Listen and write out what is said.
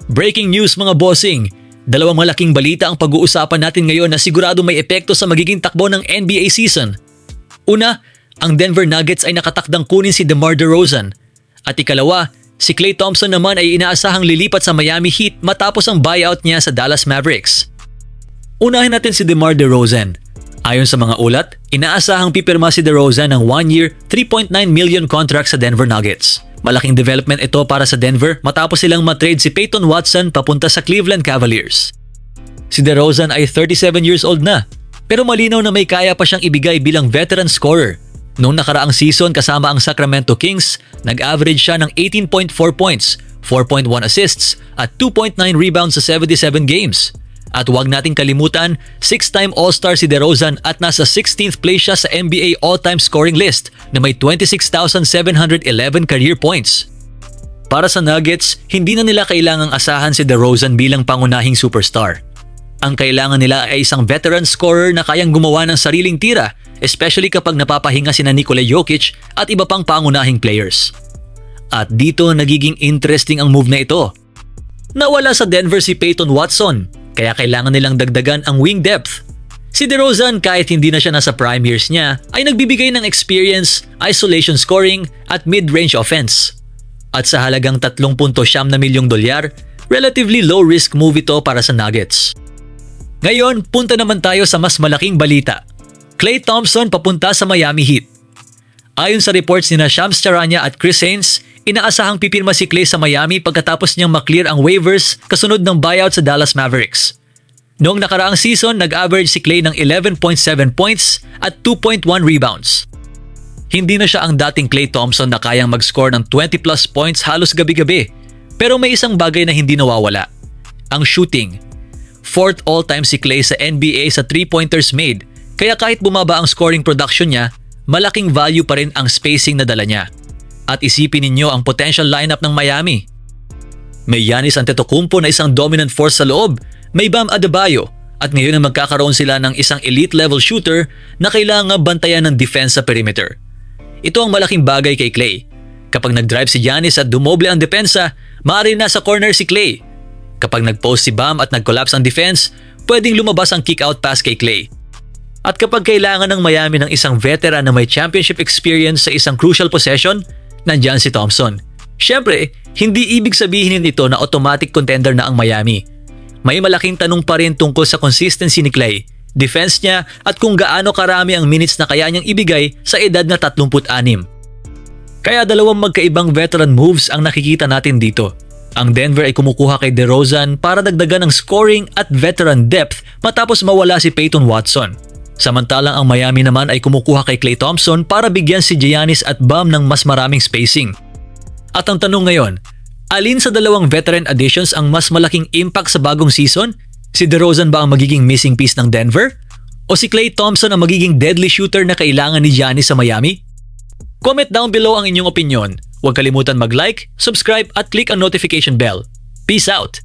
Breaking news mga bossing! Dalawang malaking balita ang pag-uusapan natin ngayon na sigurado may epekto sa magiging takbo ng NBA season. Una, ang Denver Nuggets ay nakatakdang kunin si DeMar DeRozan. At ikalawa, si Klay Thompson naman ay inaasahang lilipat sa Miami Heat matapos ang buyout niya sa Dallas Mavericks. Unahin natin si DeMar DeRozan. Ayon sa mga ulat, inaasahang pipirma si DeRozan ng 1-year, $3.9 million contract sa Denver Nuggets. Malaking development ito para sa Denver matapos silang matrade si Peyton Watson papunta sa Cleveland Cavaliers. Si DeRozan ay 37 years old na, pero malinaw na may kaya pa siyang ibigay bilang veteran scorer. Noong nakaraang season kasama ang Sacramento Kings, nag-average siya ng 18.4 points, 4.1 assists at 2.9 rebounds sa 77 games. At huwag nating kalimutan, 6-time All-Star si DeRozan at nasa 16th place siya sa NBA all-time scoring list na may 26,711 career points. Para sa Nuggets, hindi na nila kailangang asahan si DeRozan bilang pangunahing superstar. Ang kailangan nila ay isang veteran scorer na kayang gumawa ng sariling tira, especially kapag napapahinga sina Nikola Jokic at iba pang pangunahing players. At dito nagiging interesting ang move na ito. Nawala sa Denver si Peyton Watson, kaya kailangan nilang dagdagan ang wing depth. Si DeRozan kahit hindi na siya nasa prime years niya ay nagbibigay ng experience, isolation scoring at mid-range offense. At sa halagang $3.7 milyong, relatively low-risk move ito para sa Nuggets. Ngayon, punta naman tayo sa mas malaking balita. Klay Thompson papunta sa Miami Heat. Ayon sa reports ni Shams Charania at Chris Haynes, inaasahang pipirma si Klay sa Miami pagkatapos niyang maklear ang waivers kasunod ng buyout sa Dallas Mavericks. Noong nakaraang season, nag-average si Klay ng 11.7 points at 2.1 rebounds. Hindi na siya ang dating Klay Thompson na kayang mag-score ng 20 plus points halos gabi-gabi. Pero may isang bagay na hindi nawawala. Ang shooting. Fourth all-time si Klay sa NBA sa 3-pointers made, kaya kahit bumaba ang scoring production niya, malaking value pa rin ang spacing na dala niya. At isipin ninyo ang potential lineup ng Miami. May Giannis Antetokounmpo na isang dominant force sa loob, may Bam Adebayo, at ngayon ang magkakaroon sila ng isang elite level shooter na kailangan bantayan ng defense sa perimeter. Ito ang malaking bagay kay Klay. Kapag nag-drive si Giannis at dumoble ang depensa, maaari na sa corner si Klay. Kapag nag-post si Bam at nag-collapse ang defense, pwedeng lumabas ang kick-out pass kay Klay. At kapag kailangan ng Miami ng isang veteran na may championship experience sa isang crucial possession, nandiyan si Thompson. Siyempre, hindi ibig sabihin nito na automatic contender na ang Miami. May malaking tanong pa rin tungkol sa consistency ni Klay, defense niya at kung gaano karami ang minutes na kaya niyang ibigay sa edad na 36. Kaya dalawang magkaibang veteran moves ang nakikita natin dito. Ang Denver ay kumukuha kay DeRozan para dagdagan ang scoring at veteran depth matapos mawala si Peyton Watson. Samantalang ang Miami naman ay kumukuha kay Klay Thompson para bigyan si Giannis at Bam ng mas maraming spacing. At ang tanong ngayon, alin sa dalawang veteran additions ang mas malaking impact sa bagong season? Si DeRozan ba ang magiging missing piece ng Denver? O si Klay Thompson ang magiging deadly shooter na kailangan ni Giannis sa Miami? Comment down below ang inyong opinion. Huwag kalimutan mag-like, subscribe at click ang notification bell. Peace out!